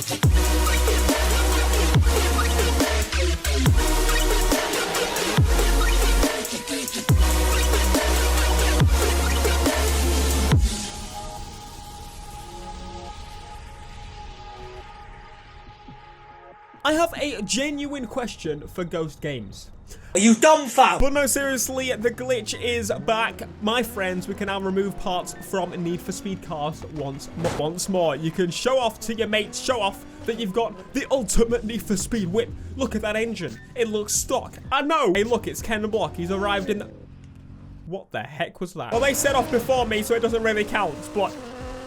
I have a genuine question for Ghost Games. Are you dumb, fam? But no, seriously, the glitch is back. My friends, we can now remove parts from Need for Speed cars once more. You can show off to your mates, show off that you've got the ultimate Need for Speed whip. Look at that engine. It looks stock. I know. Hey, look, it's Ken Block. He's arrived in the... What the heck was that? Well, they set off before me, so it doesn't really count, but...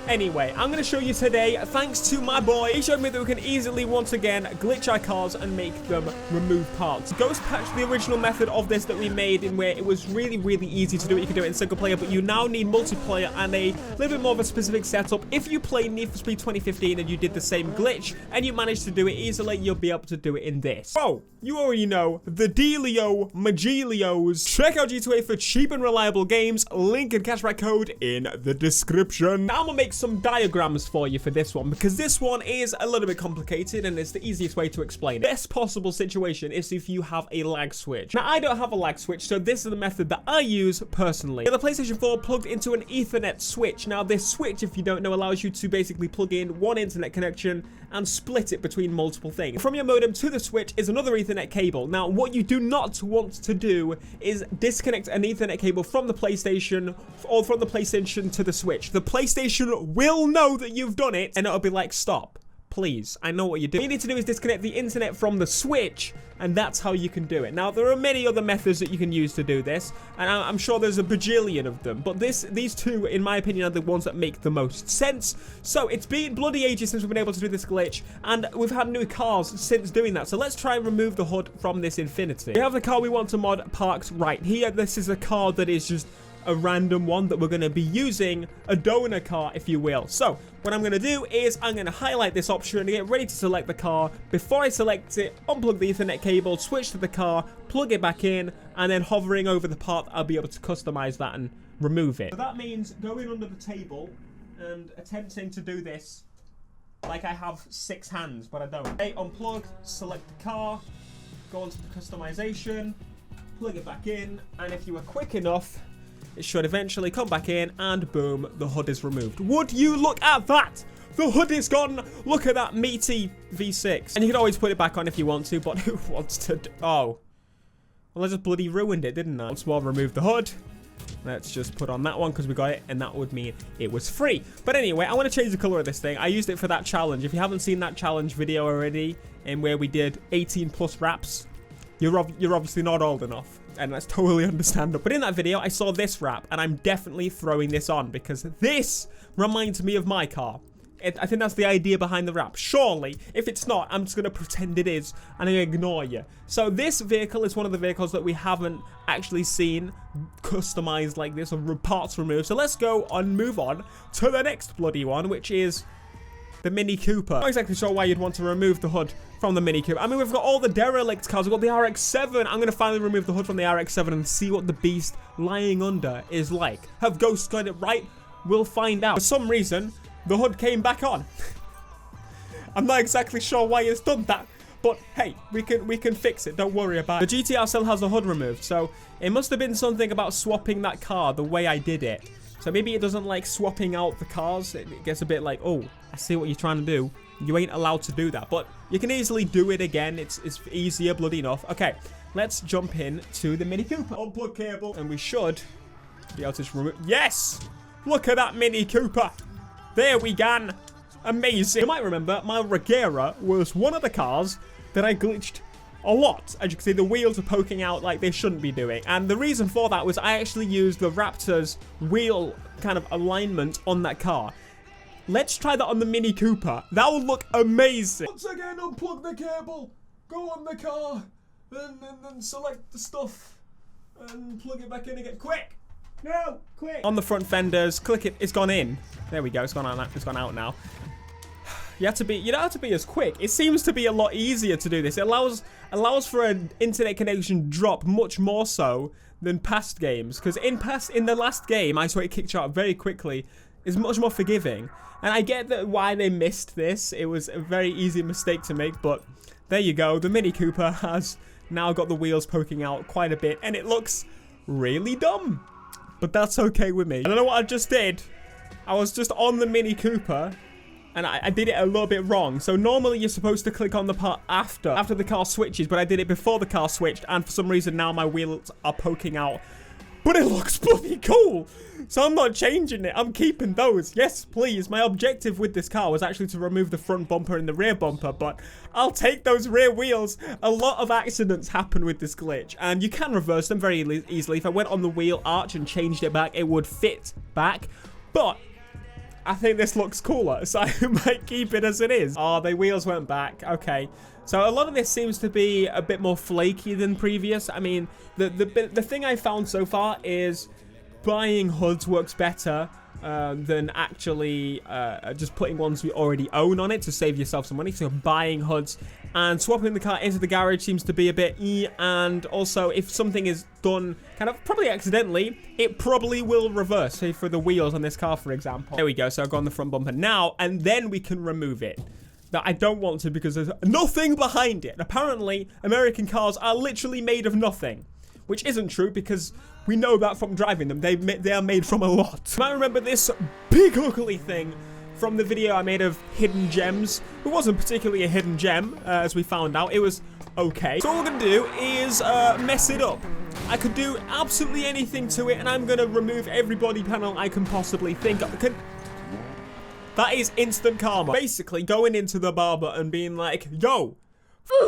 Anyway, I'm going to show you today, thanks to my boy, he showed me that we can easily, once again, glitch our cars and make them remove parts. Ghost patched the original method of this that we made in where it was really, really easy to do it. You can do it in single player, but you now need multiplayer and a little bit more of a specific setup. If you play Need for Speed 2015 and you did the same glitch and you managed to do it easily, you'll be able to do it in this. Oh, you already know, the Dealio Magilios. Check out G2A for cheap and reliable games. Link and cashback code in the description. Now I'm gonna make some diagrams for you for this one, because this one is a little bit complicated and it's the easiest way to explain it. Best possible situation is if you have a lag switch. Now I don't have a lag switch, so this is the method that I use personally. The PlayStation 4 plugged into an Ethernet switch. Now this switch, if you don't know, allows you to basically plug in one internet connection and split it between multiple things. From your modem to the switch is another Ethernet cable. Now what you do not want to do is disconnect an Ethernet cable from the PlayStation or from the PlayStation to the switch. The PlayStation will know that you've done it and it'll be like, stop, please, I know what you're doing. What you need to do is disconnect the internet from the switch, and that's how you can do it. Now there are many other methods that you can use to do this, and I'm sure there's a bajillion of them, but these two, in my opinion, are the ones that make the most sense. So it's been bloody ages since we've been able to do this glitch, and we've had new cars since doing that. So let's try and remove the hood from this Infinity. We have the car we want to mod parked right here. This is a car that is just a random one that we're going to be using, a donor car, if you will. So what I'm going to do is I'm going to highlight this option and get ready to select the car. Before I select it, unplug the Ethernet cable, switch to the car, plug it back in, and then hovering over the part, I'll be able to customize that and remove it. So that means going under the table and attempting to do this like I have 6 hands, but I don't. Okay, unplug, select the car, go onto the customization, plug it back in, and if you were quick enough, it should eventually come back in, and boom, the hood is removed. Would you look at that? The hood is gone. Look at that meaty V6. And you can always put it back on if you want to, but who wants to do... Oh. Well, I just bloody ruined it, didn't I? Once more, remove the hood. Let's just put on that one because we got it, and that would mean it was free. But anyway, I want to change the color of this thing. I used it for that challenge. If you haven't seen that challenge video already, in where we did 18 plus wraps, you're obviously not old enough, and that's totally understandable. But in that video, I saw this wrap, and I'm definitely throwing this on because this reminds me of my car. I think that's the idea behind the wrap. Surely, if it's not, I'm just going to pretend it is, and I ignore you. So this vehicle is one of the vehicles that we haven't actually seen customized like this, or parts removed. So let's go and move on to the next bloody one, which is the Mini Cooper. I'm not exactly sure why you'd want to remove the hood from the Mini Cooper. I mean, we've got all the derelict cars. We've got the RX-7. I'm going to finally remove the hood from the RX-7 and see what the beast lying under is like. Have ghosts got it right? We'll find out. For some reason, the hood came back on. I'm not exactly sure why it's done that, but hey, we can fix it. Don't worry about it. The GTR still has the hood removed, so it must have been something about swapping that car the way I did it. So maybe it doesn't like swapping out the cars. It gets a bit like, oh, I see what you're trying to do. You ain't allowed to do that, but you can easily do it again. It's easier, bloody enough. Okay, let's jump in to the Mini Cooper. Unplug cable, and we should be able to just remove. Yes! Look at that Mini Cooper. There we go. Amazing. You might remember my Regera was one of the cars that I glitched a lot. As you can see, the wheels are poking out like they shouldn't be doing. And the reason for that was I actually used the Raptor's wheel kind of alignment on that car. Let's try that on the Mini Cooper. That would look amazing. Once again, unplug the cable, go on the car, and then select the stuff, and plug it back in again. Quick! No, quick! On the front fenders, click it. It's gone in. There we go. It's gone out. It's gone out now. You don't have to be as quick. It seems to be a lot easier to do this. It allows for an internet connection drop much more so than past games. Because in the last game, I saw it kicked out very quickly. is much more forgiving. And I get that why they missed this. It was a very easy mistake to make, but there you go. The Mini Cooper has now got the wheels poking out quite a bit, and it looks really dumb. But that's okay with me. I don't know what I just did. I was just on the Mini Cooper, and I did it a little bit wrong. So normally you're supposed to click on the part after the car switches, but I did it before the car switched, and for some reason now my wheels are poking out. But it looks bloody cool. So I'm not changing it. I'm keeping those. Yes, please. My objective with this car was actually to remove the front bumper and the rear bumper, but I'll take those rear wheels. A lot of accidents happen with this glitch, and you can reverse them very easily. If I went on the wheel arch and changed it back, it would fit back, but I think this looks cooler, so I might keep it as it is. Oh, the wheels went back. Okay. So a lot of this seems to be a bit more flaky than previous. I mean, the thing I found so far is buying hoods works better than actually just putting ones we already own on it to save yourself some money. So buying hoods and swapping the car into the garage seems to be a bit and also if something is done kind of probably accidentally, it probably will reverse. Say for the wheels on this car, for example. There we go. So I've got on the front bumper now, and then we can remove it. That I don't want to because there's nothing behind it. Apparently, American cars are literally made of nothing, which isn't true because we know that from driving them. They are made from a lot. You might remember this big ugly thing from the video I made of hidden gems. It wasn't particularly a hidden gem, as we found out. It was okay. So all we're gonna do is mess it up. I could do absolutely anything to it, and I'm gonna remove every body panel I can possibly think of. That is instant karma. Basically, going into the barber and being like, yo,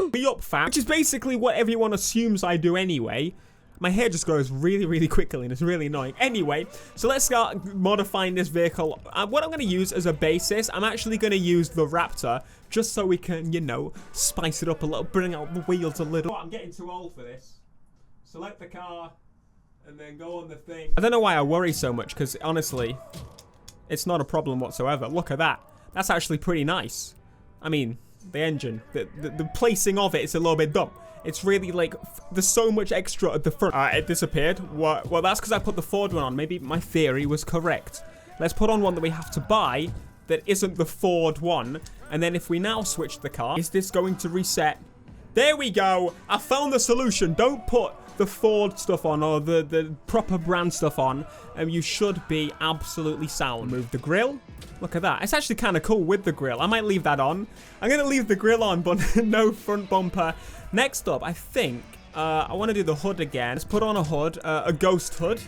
be up, fam. Which is basically what everyone assumes I do anyway. My hair just grows really, really quickly, and it's really annoying. Anyway, so let's start modifying this vehicle. What I'm going to use as a basis, I'm actually going to use the Raptor, just so we can, you know, spice it up a little, bring out the wheels a little. I'm getting too old for this. Select the car, and then go on the thing. I don't know why I worry so much, because honestly, it's not a problem whatsoever. Look at that. That's actually pretty nice. I mean, the engine, the placing of it is a little bit dumb. It's really like, there's so much extra at the front. It disappeared. Well, that's because I put the Ford one on. Maybe my theory was correct. Let's put on one that we have to buy that isn't the Ford one. And then if we now switch the car, is this going to reset? There we go. I found the solution. Don't put the Ford stuff on or the proper brand stuff on, and you should be absolutely sound. Move the grill. Look at that. It's actually kind of cool with the grill. I might leave that on. I'm going to leave the grill on, but no front bumper. Next up, I think I want to do the hood again. Let's put on a hood, a ghost hood,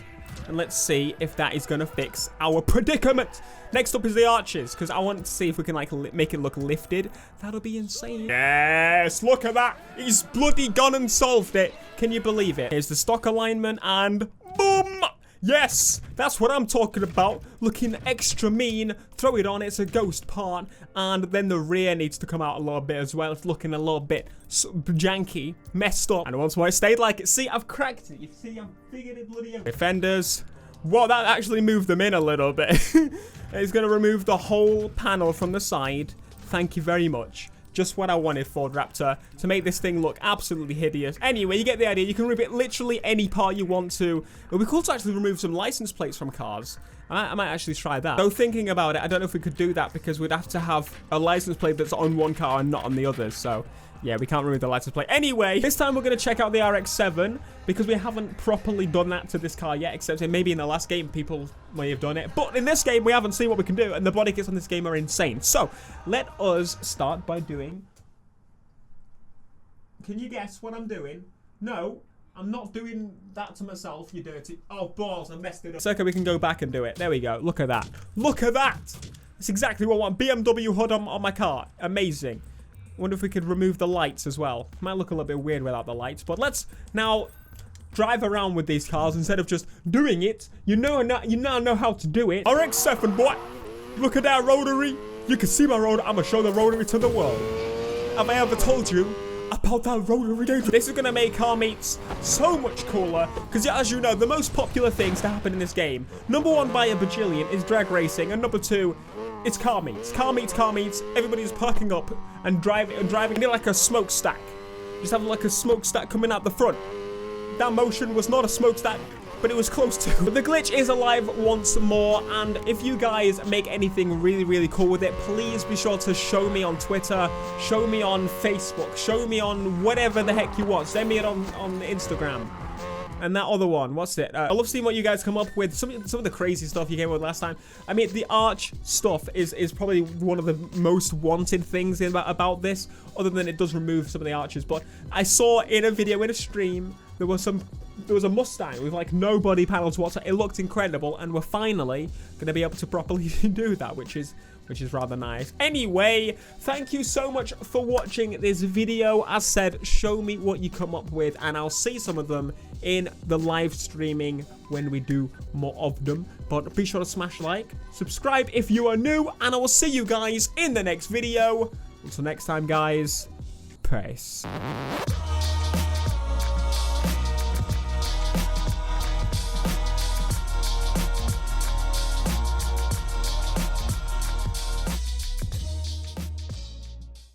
and let's see if that is going to fix our predicament. Next up is the arches, because I want to see if we can like make it look lifted. That'll be insane. Yes, look at that. He's bloody gone and solved it. Can you believe it? Here's the stock alignment, and boom. Yes, that's what I'm talking about. Looking extra mean. Throw it on. It's a ghost part. And then the rear needs to come out a little bit as well. It's looking a little bit janky, messed up. And once more, it stayed like it. See, I've cracked it. You see, I've figured it bloody out. Defenders. Whoa, that actually moved them in a little bit. It's going to remove the whole panel from the side. Thank you very much. Just what I wanted, Ford Raptor, to make this thing look absolutely hideous. Anyway, you get the idea. You can remove it literally any part you want to. It would be cool to actually remove some license plates from cars. I might actually try that. So thinking about it, I don't know if we could do that because we'd have to have a license plate that's on one car and not on the others. So yeah, we can't remove the license plate. Anyway, this time we're going to check out the RX-7 because we haven't properly done that to this car yet, except maybe in the last game people may have done it. But in this game, we haven't seen what we can do, and the body kits on this game are insane. So let us start by doing... Can you guess what I'm doing? No, I'm not doing that to myself, you dirty... Oh, balls, I messed it up. So we can go back and do it. There we go. Look at that. Look at that! That's exactly what I want. BMW hood on my car. Amazing. I wonder if we could remove the lights as well. Might look a little bit weird without the lights, but let's now drive around with these cars instead of just doing it. You now know how to do it. RX-7, boy. Look at that rotary. You can see my rotary. I'm gonna show the rotary to the world. Have I ever told you about that rotary? This is gonna make car meets so much cooler because, as you know, the most popular things to happen in this game, #1 by a bajillion, is drag racing, and #2, it's car meets. Car meets. Everybody's parking up and driving near like a smokestack. Just have like a smokestack coming out the front. That motion was not a smokestack. but it was close to. But the glitch is alive once more, and if you guys make anything really, really cool with it, please be sure to show me on Twitter, show me on Facebook, show me on whatever the heck you want. Send me it on Instagram. And that other one, what's it? I love seeing what you guys come up with. Some of the crazy stuff you came up with last time. I mean, the arch stuff is probably one of the most wanted things about this, other than it does remove some of the arches. But I saw in a video, in a stream, there was a Mustang with like no body panels whatsoever. It looked incredible, and we're finally going to be able to properly do that, which is rather nice. Anyway, thank you so much for watching this video. As said, show me what you come up with, and I'll see some of them in the live streaming when we do more of them. But be sure to smash like, subscribe if you are new, and I will see you guys in the next video. Until next time, guys, peace.